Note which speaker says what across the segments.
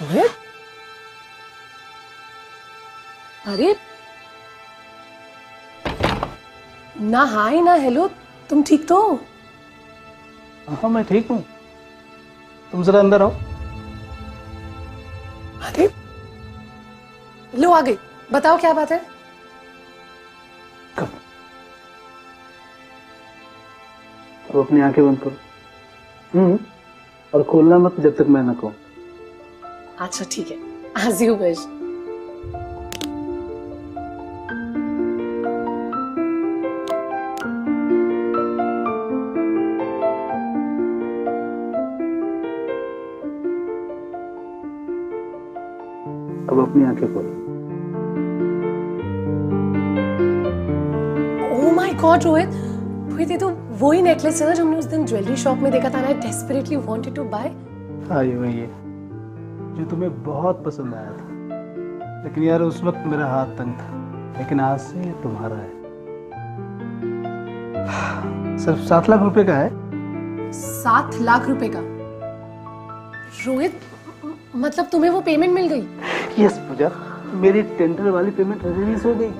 Speaker 1: रोहित, अरे ना हाय ना हेलो, तुम ठीक तो हो?
Speaker 2: हाँ मैं ठीक हूँ। तुम जरा अंदर आओ।
Speaker 1: अरे लो आ गई, बताओ क्या बात है?
Speaker 2: अब अपनी आंखें बंद करो। और खोलना मत जब तक मैं ना कहूँ।
Speaker 1: अच्छा ठीक है, as you wish.
Speaker 2: अब अपनी आंखें खोलो।
Speaker 1: Oh my God, Rohit, Rohit ये तो वही नेकलेस है ना जो हमने उस दिन ज्वेलरी शॉप में देखा था ना, I desperately wanted to buy.
Speaker 2: हाँ ये वही है जो तुम्हें बहुत पसंद आया था, लेकिन यार उस वक्त मेरा हाथ तंग था, लेकिन आज से ये तुम्हारा है। सिर्फ 7 लाख रुपए का है।
Speaker 1: 7 लाख रुपए का? रोहित, मतलब तुम्हें वो पेमेंट मिल गई?
Speaker 2: यस पूजा, मेरी टेंडर वाली पेमेंट रिलीज हो गई,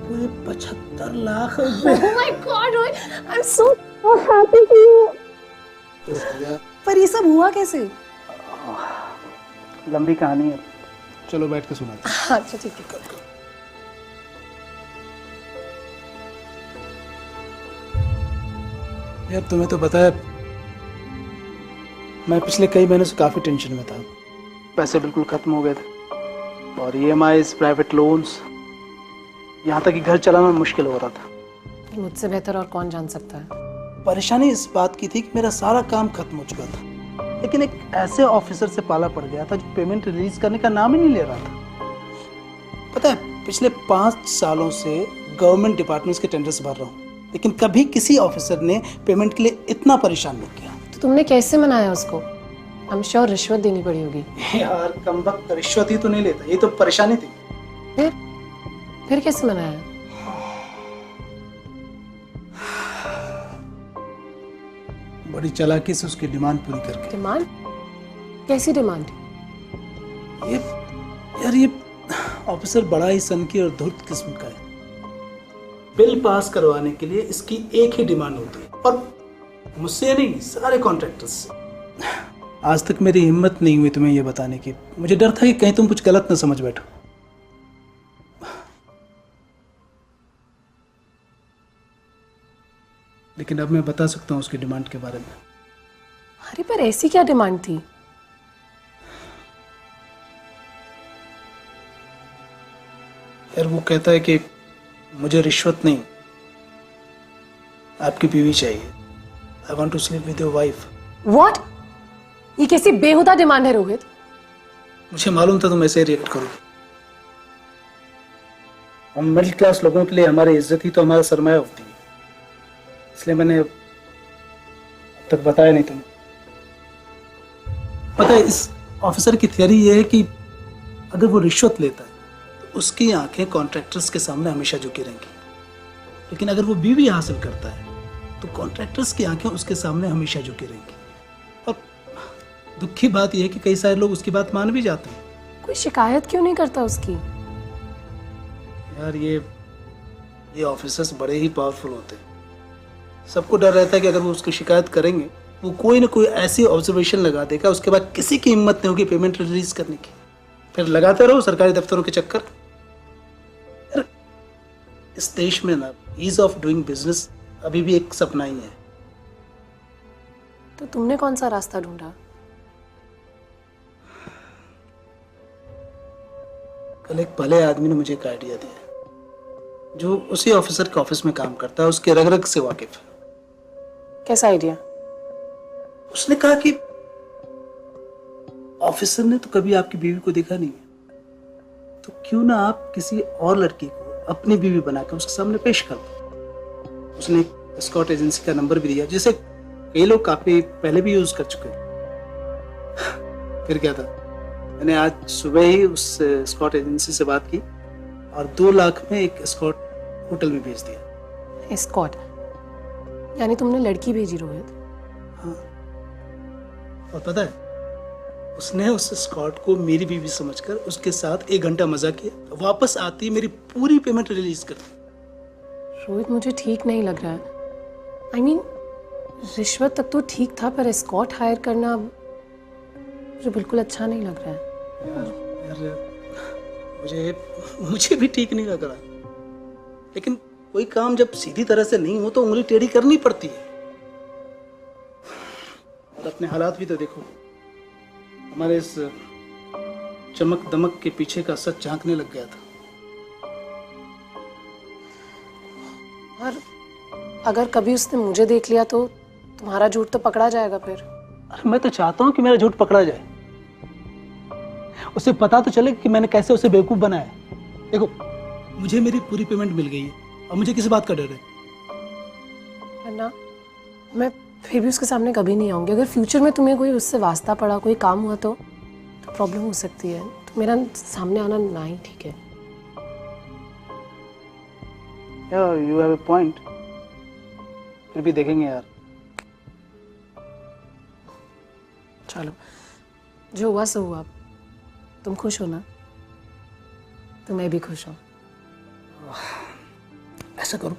Speaker 2: पूरे 75 लाख रुपए।
Speaker 1: Oh my God, Rohit, I'm so happy for you. पर ये सब हुआ कैसे?
Speaker 2: लंबी कहानी है, चलो बैठ के सुनाते हैं।
Speaker 1: अच्छा ठीक है।
Speaker 2: यार तुम्हें तो पता है मैं पिछले कई महीनों से काफी टेंशन में था। पैसे बिल्कुल खत्म हो गए थे और EMIs, प्राइवेट लोन्स, यहाँ तक कि घर चलाना मुश्किल हो रहा था।
Speaker 1: मुझसे बेहतर और कौन जान सकता है?
Speaker 2: परेशानी इस बात की थी कि मेरा सारा काम खत्म हो चुका था, लेकिन एक ऐसे ऑफिसर से पाला पड़ गया था जो पेमेंट रिलीज करने का नाम ही नहीं ले रहा था। पता है पिछले 5 सालों से गवर्नमेंट डिपार्टमेंट्स के टेंडर्स भर रहा हूँ, लेकिन कभी किसी ऑफिसर ने पेमेंट के लिए इतना परेशान नहीं किया।
Speaker 1: तो तुमने कैसे मनाया उसको? I'm sure रिश्वत देनी पड़ी होगी।
Speaker 2: यार कमबख्त रिश्वत ही तो नहीं लेता, ये तो परेशानी थी।
Speaker 1: फिर कैसे मनाया?
Speaker 2: बड़ी चालाकी से उसकी डिमांड पूरी करके।
Speaker 1: डिमांड? कैसी डिमांड?
Speaker 2: ये यार ये ऑफिसर बड़ा ही सनकी और धूर्त किस्म का है। बिल पास करवाने के लिए इसकी एक ही डिमांड होती है, और मुझसे नहीं, सारे कॉन्ट्रैक्टर्स से। आज तक मेरी हिम्मत नहीं हुई तुम्हें ये बताने की, मुझे डर था कि कहीं तुम कुछ गलत न समझ बैठो। लेकिन अब मैं बता सकता हूँ उसकी डिमांड के बारे में।
Speaker 1: अरे पर ऐसी क्या डिमांड थी?
Speaker 2: यार वो कहता है कि मुझे रिश्वत नहीं, आपकी बीवी चाहिए। I want to sleep with your wife.
Speaker 1: What? ये कैसी बेहुदा डिमांड है रोहित?
Speaker 2: मुझे मालूम था तुम ऐसे रिएक्ट करोगे। हम मिडिल क्लास लोगों के लिए हमारी इज्जत ही तो हमारा सरमाया होती है, इसलिए मैंने अब तक बताया नहीं तुम्हें। पता है इस ऑफिसर की थियरी ये है कि अगर वो रिश्वत लेता है तो उसकी आंखें कॉन्ट्रैक्टर्स के सामने हमेशा झुकी रहेंगी, लेकिन अगर वो बीवी हासिल करता है तो कॉन्ट्रैक्टर्स की आंखें उसके सामने हमेशा झुकी रहेंगी। और दुख की बात यह है कि कई सारे लोग उसकी बात मान भी जाते हैं।
Speaker 1: कोई शिकायत क्यों नहीं करता उसकी?
Speaker 2: यार ये ऑफिसर्स बड़े ही पावरफुल होते हैं। सबको डर रहता है कि अगर वो उसकी शिकायत करेंगे वो कोई ना कोई ऐसी ऑब्जर्वेशन लगा देगा, उसके बाद किसी की हिम्मत नहीं होगी पेमेंट रिलीज करने की। फिर लगाते रहो सरकारी दफ्तरों के चक्कर। यार इस देश में ना ईज ऑफ डूइंग बिजनेस अभी भी एक सपना ही है।
Speaker 1: तो तुमने कौन सा रास्ता ढूंढा?
Speaker 2: कल एक भले आदमी ने मुझे एक आइडिया दिया जो उसी ऑफिसर के ऑफिस में काम करता है, उसके रग रग से वाकिफ है।
Speaker 1: कैसा आइडिया?
Speaker 2: उसने कहा कि ऑफिसर ने तो कभी आपकी बीवी को देखा नहीं है, तो क्यों ना आप किसी और लड़की को अपनी बीवी बनाकर उसके सामने पेश कर दो। उसने एक एस्कॉर्ट एजेंसी का नंबर भी दिया जिसे कई लोग काफी पहले भी यूज कर चुके हैं। फिर क्या था, मैंने आज सुबह ही उस एस्कॉर्ट एजेंसी से बात की और 2 लाख में एक एस्कॉर्ट होटल में भेज दिया।
Speaker 1: एस्कॉर्ट? यानी तुमने लड़की भेजी रोहित?
Speaker 2: हाँ, और पता है उसने उस स्कॉट को मेरी बीवी समझकर उसके साथ 1 घंटा मजा किया, वापस आती मेरी पूरी पेमेंट रिलीज कर दी।
Speaker 1: रोहित मुझे ठीक नहीं लग रहा है। आई मीन रिश्वत तक तो ठीक था, पर एस्कॉर्ट हायर करना मुझे बिल्कुल अच्छा नहीं लग रहा है।
Speaker 2: यार मुझे भी ठीक नहीं लग रहा, लेकिन कोई काम जब सीधी तरह से नहीं हो तो उंगली टेढ़ी करनी पड़ती है। और अपने हालात भी तो देखो, हमारे इस चमक दमक के पीछे का सच झांकने लग गया था।
Speaker 1: और अगर कभी उसने मुझे देख लिया तो तुम्हारा झूठ तो पकड़ा जाएगा फिर।
Speaker 2: अरे मैं तो चाहता हूं कि मेरा झूठ पकड़ा जाए, उसे पता तो चले कि मैंने कैसे उसे बेवकूफ बनाया। देखो, मुझे मेरी पूरी पेमेंट मिल गई है और मुझे किस बात का डर है?
Speaker 1: वरना मैं फिर भी उसके सामने कभी नहीं आऊंगी। अगर फ्यूचर में तुम्हें कोई उससे वास्ता पड़ा, कोई काम हुआ तो प्रॉब्लम हो सकती है। तो मेरा सामने आना ना ही ठीक है।
Speaker 2: यू हैव अ पॉइंट, फिर भी देखेंगे यार।
Speaker 1: चलो, जो हुआ सो हुआ। तुम खुश हो ना? तो मैं भी खुश हूँ।
Speaker 2: ऐसा करो,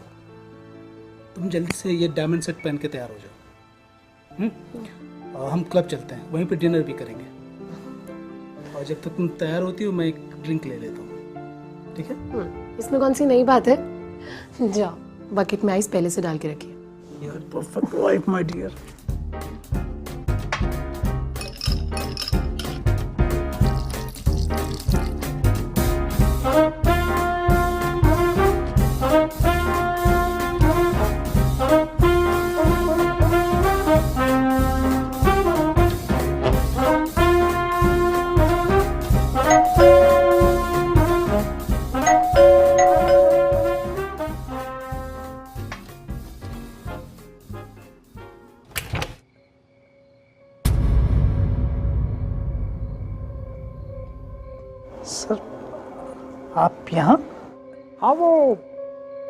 Speaker 2: तुम जल्दी से ये डायमंड सेट पहन के तैयार हो जाओ। और हम क्लब चलते हैं, वहीं पे डिनर भी करेंगे। और जब तक तुम तैयार होती हो मैं एक ड्रिंक ले लेता हूँ, ठीक है?
Speaker 1: इसमें कौन सी नई बात है? जाओ, बकेट में आइस पहले से डाल के रखिए।
Speaker 2: यार perfect wife my dear. Sir, आप यहाँ?
Speaker 3: हाँ, वो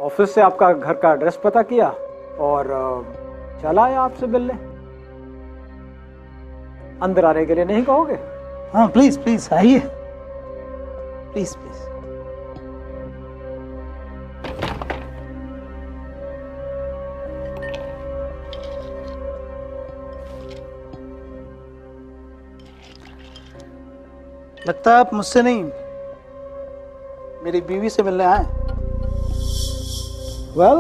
Speaker 3: ऑफिस से आपका घर का एड्रेस पता किया और चला आया आपसे मिलने। अंदर आने के लिए नहीं कहोगे?
Speaker 2: हाँ प्लीज प्लीज आइए, प्लीज प्लीज। लगता है आप मुझसे नहीं, मेरी बीवी से मिलने आए।
Speaker 3: वेल,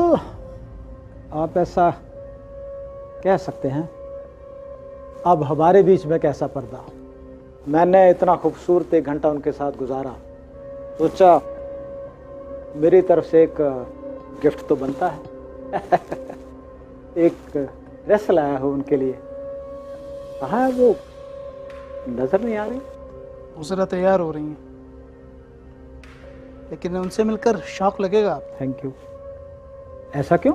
Speaker 3: आप ऐसा कह सकते हैं। अब हमारे बीच में कैसा पर्दा? मैंने इतना खूबसूरत 1 घंटा उनके साथ गुजारा, सोचा मेरी तरफ से एक गिफ्ट तो बनता है। एक ड्रेस लाया हूँ उनके लिए। कहाँ है वो? नजर नहीं आ रही।
Speaker 2: दूसरा तैयार हो रही हैं, लेकिन उनसे मिलकर शौक लगेगा आप।
Speaker 3: Thank you. ऐसा क्यों?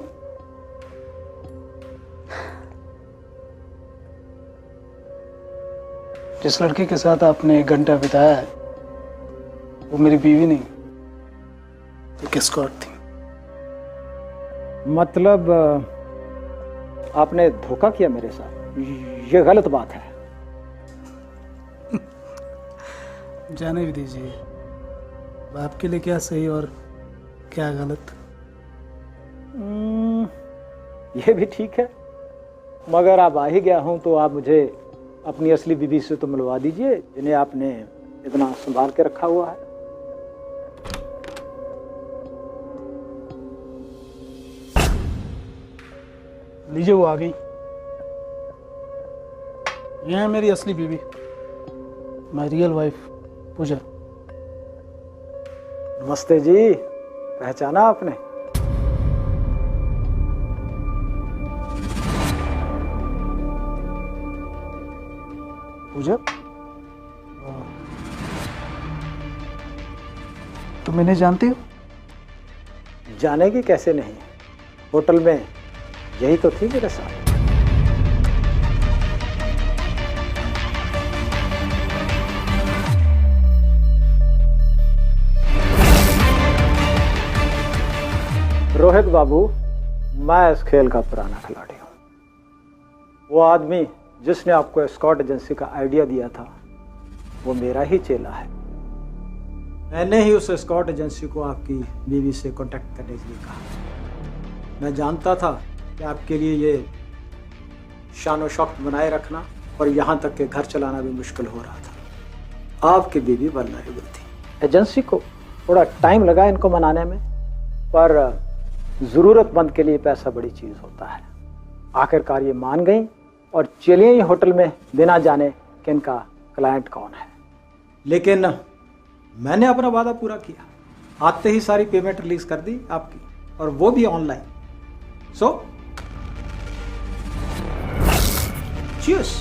Speaker 2: जिस लड़के के साथ आपने 1 घंटा बिताया है वो मेरी बीवी नहीं, एक एस्कॉर्ट थी।
Speaker 3: मतलब आपने धोखा किया मेरे साथ? ये गलत बात है।
Speaker 2: जाने भी दीजिए, आपके लिए क्या सही और क्या गलत।
Speaker 3: ये भी ठीक है, मगर आप आ ही गया हूं तो आप मुझे अपनी असली बीवी से तो मिलवा दीजिए, जिन्हें आपने इतना संभाल के रखा हुआ है।
Speaker 2: लीजिए, वो आ गई। यह है मेरी असली बीवी, माय रियल वाइफ पूजा।
Speaker 3: नमस्ते जी, पहचाना आपने?
Speaker 2: पूजा, तुम इन्हें जानती हो?
Speaker 3: जानेगी कैसे नहीं, होटल में यही तो थी मेरे साथ। रोहित बाबू, मैं इस खेल का पुराना खिलाड़ी हूं। वो आदमी जिसने आपको एस्कॉर्ट एजेंसी का आइडिया दिया था, वो मेरा ही चेला है। मैंने ही उस एस्कॉर्ट एजेंसी को आपकी बीवी से कांटेक्ट करने के लिए कहा। मैं जानता था कि आपके लिए ये शान और शौकत बनाए रखना और यहाँ तक के घर चलाना भी मुश्किल हो रहा था। आपकी बीवी वल्नरेबल थी। एजेंसी को थोड़ा टाइम लगा इनको मनाने में, पर ज़रूरतमंद के लिए पैसा बड़ी चीज़ होता है। आखिरकार ये मान गई और चलिए ही होटल में बिना जाने कि इनका क्लाइंट कौन है। लेकिन मैंने अपना वादा पूरा किया। आते ही सारी पेमेंट रिलीज कर दी आपकी, और वो भी ऑनलाइन। सो चीयर्स।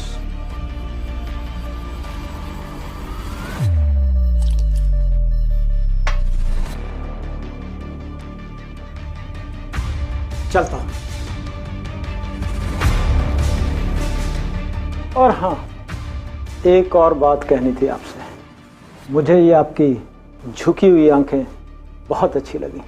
Speaker 3: चलता हूं। और हाँ, एक और बात कहनी थी आपसे। मुझे ये आपकी झुकी हुई आंखें बहुत अच्छी लगी।